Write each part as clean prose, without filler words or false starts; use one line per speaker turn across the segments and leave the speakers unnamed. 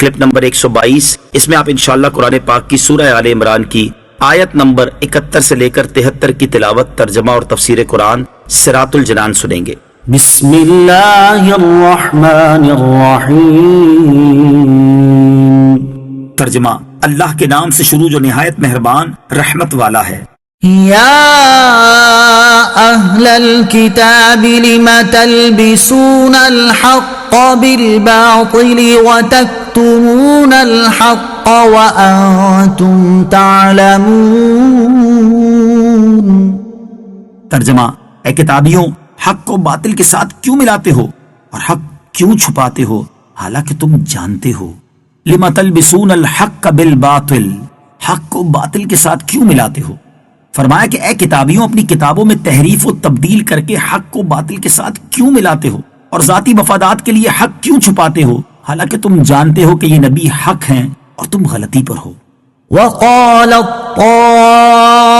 Clip number 122. اس میں آپ انشاءاللہ قرآن پاک کی سورہ آل عمران کی آیت نمبر 71 سے لے کر 73 کی تلاوت، ترجمہ اور تفسیر قرآن صراط الجنان سنیں گے.
بسم اللہ الرحمن الرحیم.
ترجمہ: اللہ کے نام سے شروع جو نہایت مہربان رحمت والا ہے.
یا اہل الکتاب لم تلبسون الحق بالباطل وتکتمون الحق وانتم تعلمون.
ترجمہ: اے کتابیوں، حق کو باطل کے ساتھ کیوں ملاتے ہو اور حق کیوں چھپاتے ہو حالانکہ تم جانتے ہو. لم تلبسون الحق بالباطل، حق کو باطل کے ساتھ کیوں ملاتے ہو. فرمایا کہ اے کتابیوں، اپنی کتابوں میں تحریف و تبدیل کر کے حق کو باطل کے ساتھ کیوں ملاتے ہو اور ذاتی مفادات کے لیے حق کیوں چھپاتے ہو حالانکہ تم جانتے ہو کہ یہ نبی حق ہیں اور تم غلطی پر ہو.
وقالت طائفة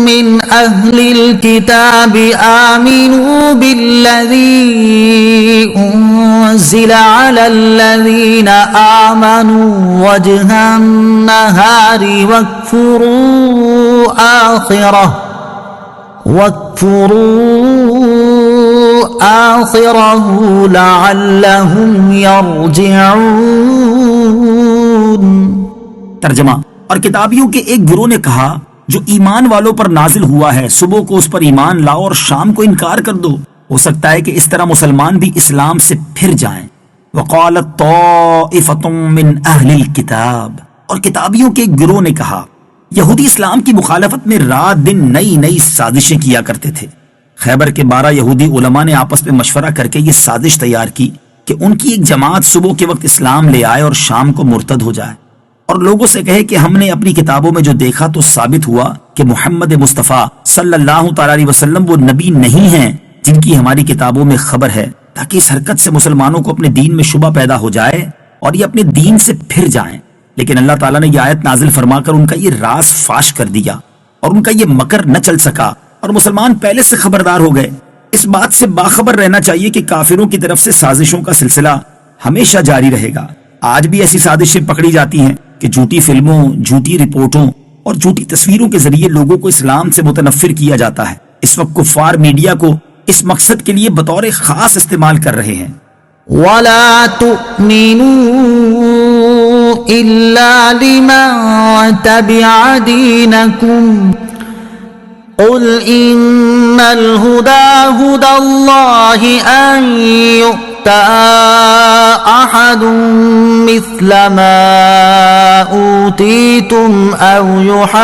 من أهل الكتاب آمنوا بالذي أنزل على الذين آمنوا وجه النهار واكفروا آخره لعلهم يرجعون.
ترجمہ: اور کتابیوں کے ایک گروہ نے کہا جو ایمان والوں پر نازل ہوا ہے صبح کو اس پر ایمان لاؤ اور شام کو انکار کر دو، ہو سکتا ہے کہ اس طرح مسلمان بھی اسلام سے پھر جائیں. وقالت طائفة من اہل الکتاب، اور کتابیوں کے ایک گروہ نے کہا. یہودی اسلام کی مخالفت میں رات دن نئی نئی سازشیں کیا کرتے تھے. خیبر کے 12 یہودی علماء نے آپس میں مشورہ کر کے یہ سازش تیار کی کہ ان کی ایک جماعت صبح کے وقت اسلام لے آئے اور شام کو مرتد ہو جائے اور لوگوں سے کہے کہ ہم نے اپنی کتابوں میں جو دیکھا تو ثابت ہوا کہ محمد مصطفیٰ صلی اللہ تعالی علیہ وسلم وہ نبی نہیں ہیں جن کی ہماری کتابوں میں خبر ہے، تاکہ اس حرکت سے مسلمانوں کو اپنے دین میں شبہ پیدا ہو جائے اور یہ اپنے دین سے پھر جائیں. لیکن اللہ تعالیٰ نے یہ آیت نازل فرما کر ان کا یہ راز فاش کر دیا اور ان کا یہ مکر نہ چل سکا اور مسلمان پہلے سے خبردار ہو گئے. اس بات سے باخبر رہنا چاہیے کہ کافروں کی طرف سے سازشوں کا سلسلہ ہمیشہ جاری رہے گا. آج بھی ایسی سازشیں پکڑی جاتی ہیں کہ جھوٹی فلموں، جھوٹی رپورٹوں اور جھوٹی تصویروں کے ذریعے لوگوں کو اسلام سے متنفر کیا جاتا ہے. اس وقت کفار میڈیا کو اس مقصد کے لیے بطور خاص استعمال کر رہے ہیں.
وَلَا تُؤْمِنُوا إِلَّا لِمَن تَبِعَ دِينَكُمْ قُلْ إِنَّ الْهُدَى هُدَى اللَّهِ أَن يُؤْتَى أَحَدٌ مِثْلَ مَا أُوتِيتُمْ أَوْ يُحَاجُّوكُمْ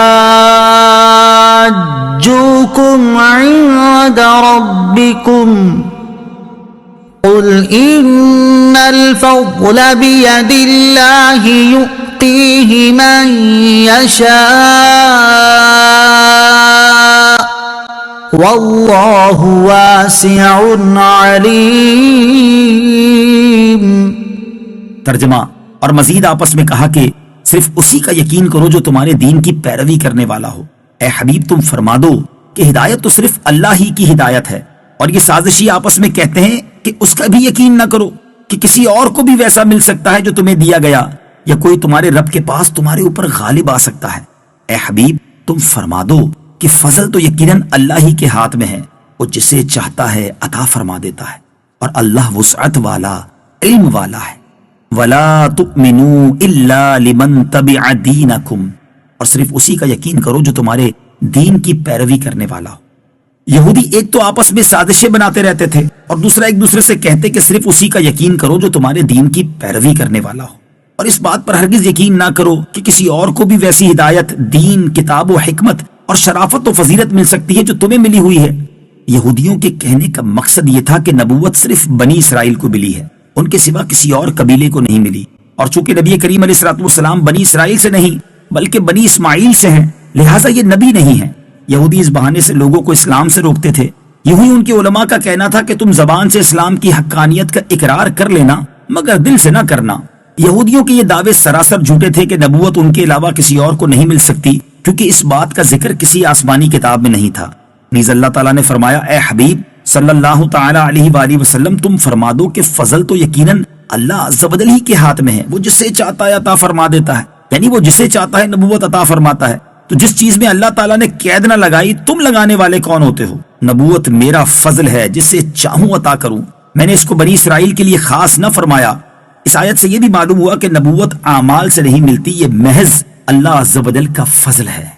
عِندَ رَبِّكُمْ قُلْ إِنَّ الْفَضْلَ بِيَدِ اللَّهِ يُؤْتِيهِ مَن يَشَاءُ وَاللَّهُ وَاسِعٌ عَلِيمٌ.
ترجمہ: اور مزید آپس میں کہا کہ صرف اسی کا یقین کرو جو تمہارے دین کی پیروی کرنے والا ہو. اے حبیب تم فرما دو کہ ہدایت تو صرف اللہ ہی کی ہدایت ہے، اور یہ سازشی آپس میں کہتے ہیں کہ اس کا بھی یقین نہ کرو کہ کسی اور کو بھی ویسا مل سکتا ہے جو تمہیں دیا گیا، یا کوئی تمہارے رب کے پاس تمہارے اوپر غالب آ سکتا ہے. اے حبیب تم فرما دو کہ فضل تو یقیناً اللہ ہی کے ہاتھ میں ہے، وہ جسے چاہتا ہے عطا فرما دیتا ہے، اور اللہ وسعت والا علم والا ہے. وَلَا تُؤْمِنُوا إِلَّا لِمَن تَبِعَ دِينَكُمْ، اور صرف اسی کا یقین کرو جو تمہارے دین کی پیروی کرنے والا ہو. یہودی ایک تو آپس میں سازشیں بناتے رہتے تھے اور دوسرا ایک دوسرے سے کہتے کہ صرف اسی کا یقین کرو جو تمہارے دین کی پیروی کرنے والا ہو، اور اس بات پر ہرگز یقین نہ کرو کہ کسی اور کو بھی ویسی ہدایت، دین، کتاب و حکمت اور شرافت و فضیلت مل سکتی ہے جو تمہیں ملی ہوئی ہے. یہودیوں کے کہنے کا مقصد یہ تھا کہ نبوت صرف بنی اسرائیل کو ملی ہے، ان کے سوا کسی اور قبیلے کو نہیں ملی، اور چونکہ نبی کریم علیہ الصلوۃ والسلام بنی اسرائیل سے نہیں بلکہ بنی اسماعیل سے ہیں، لہٰذا یہ نبی نہیں ہیں. یہودی اس بہانے سے لوگوں کو اسلام سے روکتے تھے. یوں ہی ان کے علماء کا کہنا تھا کہ تم زبان سے اسلام کی حقانیت کا اقرار کر لینا مگر دل سے نہ کرنا. یہودیوں کے یہ دعوے سراسر جھوٹے تھے کہ نبوت ان کے علاوہ کسی اور کو نہیں مل سکتی، کیونکہ اس بات کا ذکر کسی آسمانی کتاب میں نہیں تھا. نیز اللہ تعالیٰ نے فرمایا، اے حبیب صلی اللہ تعالی علیہ وآلہ وسلم تم فرما دو کہ فضل تو یقیناً اللہ عز و جل ہی کے ہاتھ میں ہے، وہ جسے چاہتا ہے عطا فرما دیتا ہے، یعنی وہ جسے چاہتا ہے نبوت عطا فرماتا ہے۔ تو جس چیز میں اللہ تعالیٰ نے قید نہ لگائی، تم لگانے والے کون ہوتے ہو؟ نبوت میرا فضل ہے، جسے چاہوں عطا کروں، میں نے اس کو بنی اسرائیل کے لیے خاص نہ فرمایا۔ اس آیت سے یہ بھی معلوم ہوا کہ نبوت اعمال سے نہیں ملتی، یہ محض اللہ عز و جل کا فضل ہے۔